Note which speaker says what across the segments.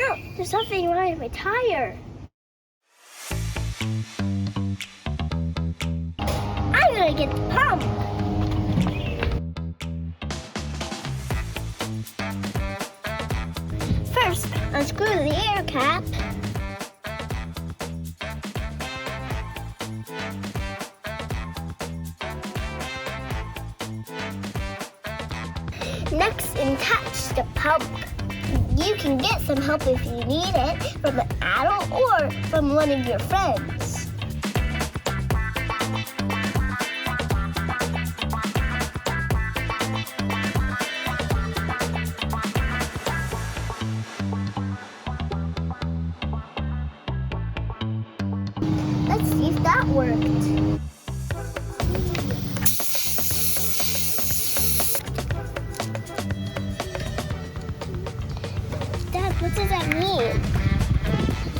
Speaker 1: no, there's something wrong with my tire. I'm gonna get the pump. First, unscrew the air cap. Next, attach the pump. You can get some help if you need it from an adult or from one of your friends. Let's see if that worked. What does that mean?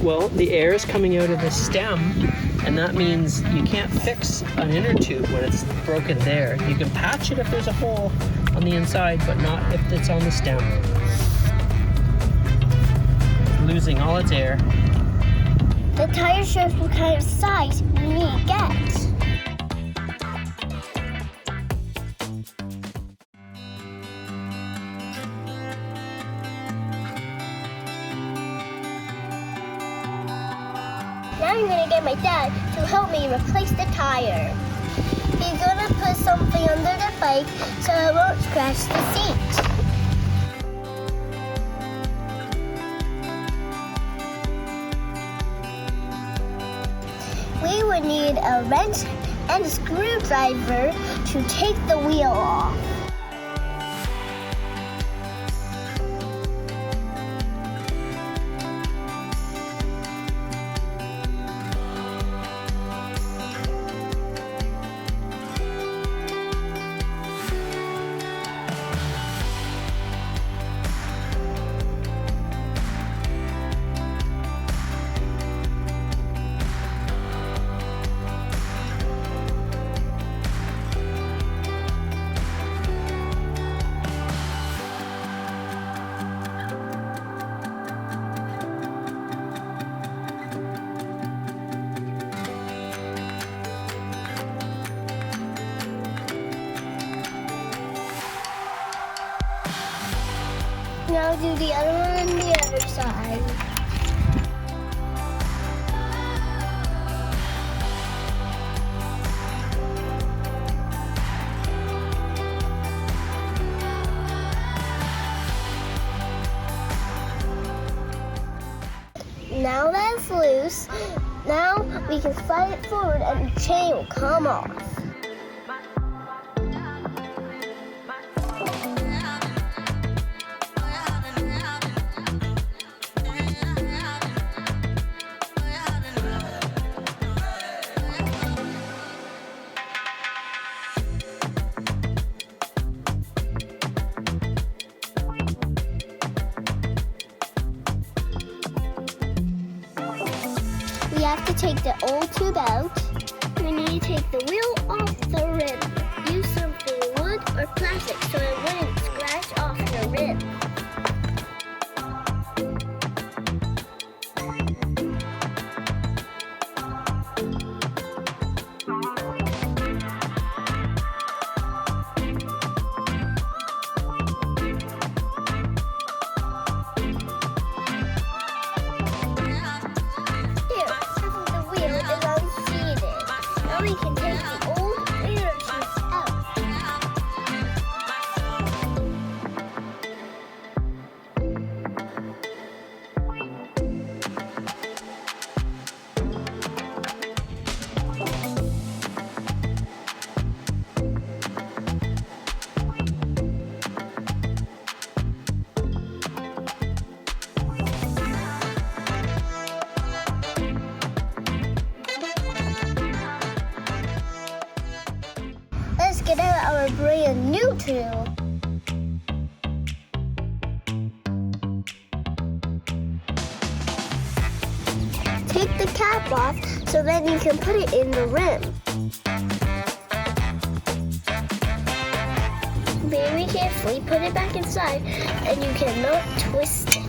Speaker 2: Well, the air is coming out of the stem, and that means you can't fix an inner tube when it's broken there. You can patch it if there's a hole on the inside, but not if it's on the stem. Losing all its air.
Speaker 1: The tire shows what kind of size you need to get. Now I'm gonna get my dad to help me replace the tire. He's gonna put something under the bike so it won't scratch the seat. We would need a wrench and a screwdriver to take the wheel off. Now do the other one on the other side. Now that it's loose, now we can slide it forward and the chain will come off. We have to take the old tube out. We need to take the wheel off the rim. Use something wood or plastic so it wouldn't scratch off the rim. We can take the old inner tubes out. Let's get out our brand new tube. Take the cap off so then you can put it in the rim. Very carefully put it back inside and you cannot twist it.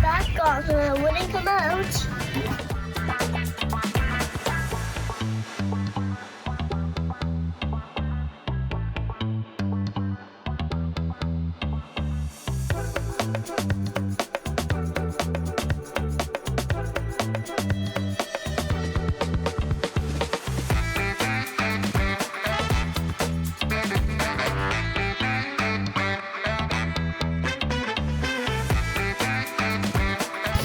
Speaker 1: back on so it wouldn't come out.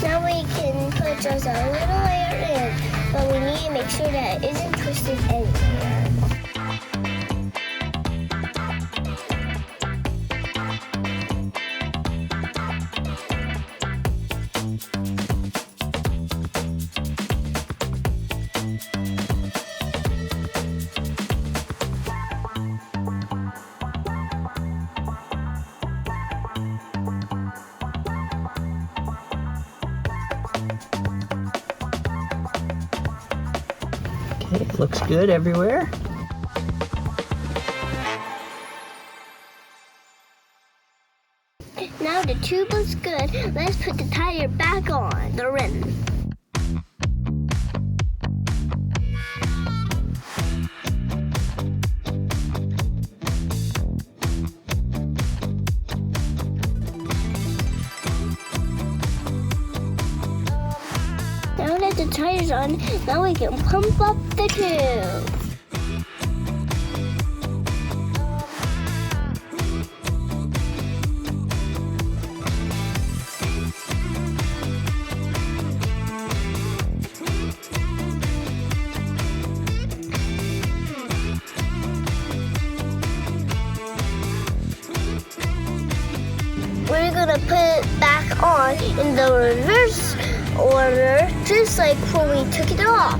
Speaker 1: Now we can put just a little layer in, but we need to make sure that it isn't twisted anywhere.
Speaker 2: Okay, it looks good everywhere.
Speaker 1: Now the tube looks good. Let's put the tire back on the rim. Now that the tire's on, now we can pump up the tube. We're gonna put it back on in the reverse order, just like when we took it off.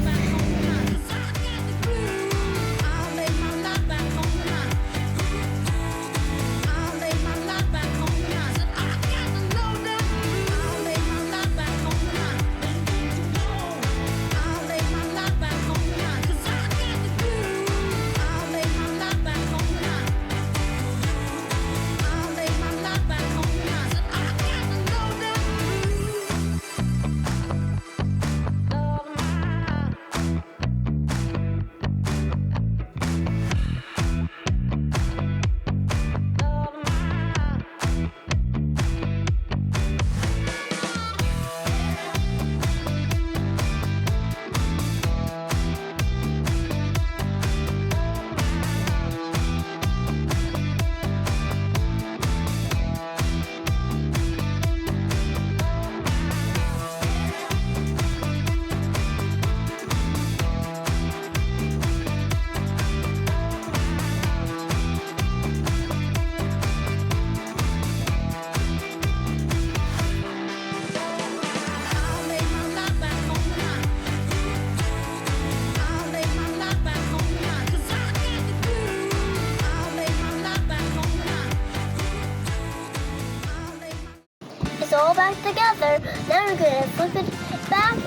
Speaker 1: It's all back together. Now we're gonna flip it back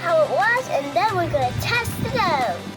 Speaker 1: how it was, and then we're gonna test it out.